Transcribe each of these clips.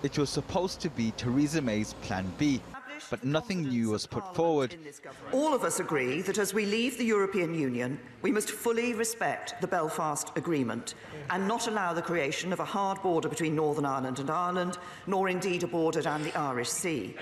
It was supposed to be Theresa May's Plan B, but nothing new was put forward. All of us agree that as we leave the European Union, we must fully respect the Belfast Agreement and not allow the creation of a hard border between Northern Ireland and Ireland, nor indeed a border down the Irish Sea.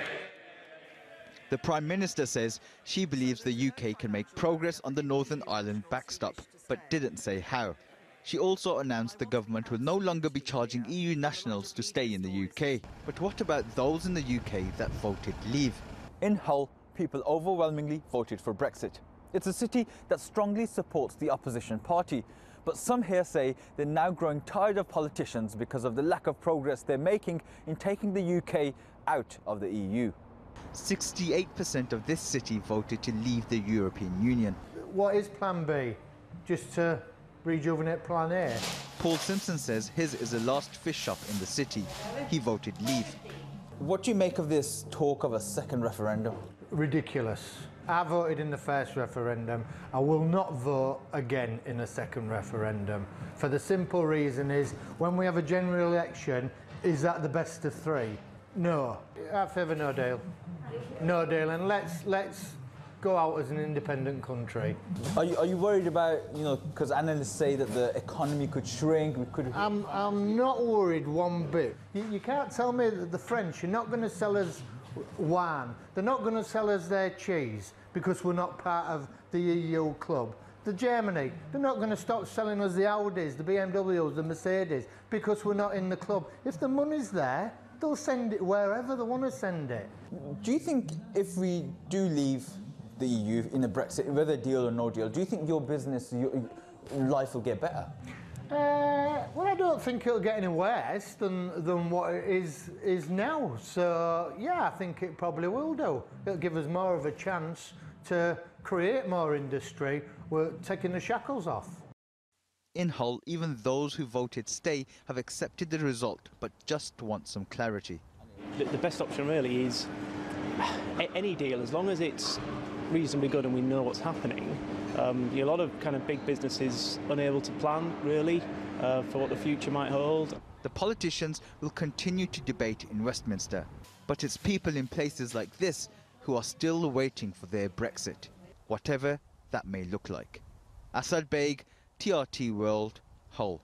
The Prime Minister says she believes the UK can make progress on the Northern Ireland backstop, but didn't say how. She also announced the government will no longer be charging EU nationals to stay in the UK. But what about those in the UK that voted leave? In Hull, people overwhelmingly voted for Brexit. It's a city that strongly supports the opposition party. But some here say they're now growing tired of politicians because of the lack of progress they're making in taking the UK out of the EU. 68% of this city voted to leave the European Union. What is Plan B? Just to rejuvenate Plan A? Paul Simpson says his is the last fish shop in the city. He voted leave. What do you make of this talk of a second referendum? Ridiculous. I voted in the first referendum. I will not vote again in a second referendum. For the simple reason is, when we have a general election, is that the best of three? No. I favour no deal. No deal, and let's go out as an independent country. Are you worried about, because analysts say that the economy could shrink? I'm not worried one bit. You can't tell me that the French are not going to sell us wine. They're not going to sell us their cheese because we're not part of the EU club. The Germany, they're not going to stop selling us the Audis, the BMWs, the Mercedes because we're not in the club. If the money's there, they'll send it wherever they want to send it. Do you think if we do leave the EU in a Brexit, whether deal or no deal, do you think your business, your life will get better? Well, I don't think it'll get any worse than what it is now. So, yeah, I think it probably will do. It'll give us more of a chance to create more industry. We're taking the shackles off. In Hull, even those who voted stay have accepted the result, but just want some clarity. The best option really is any deal, as long as it's reasonably good and we know what's happening. A lot of kind of big businesses unable to plan really for what the future might hold. The politicians will continue to debate in Westminster, but it's people in places like this who are still waiting for their Brexit, whatever that may look like. Asad Beg, TRT World, Hull.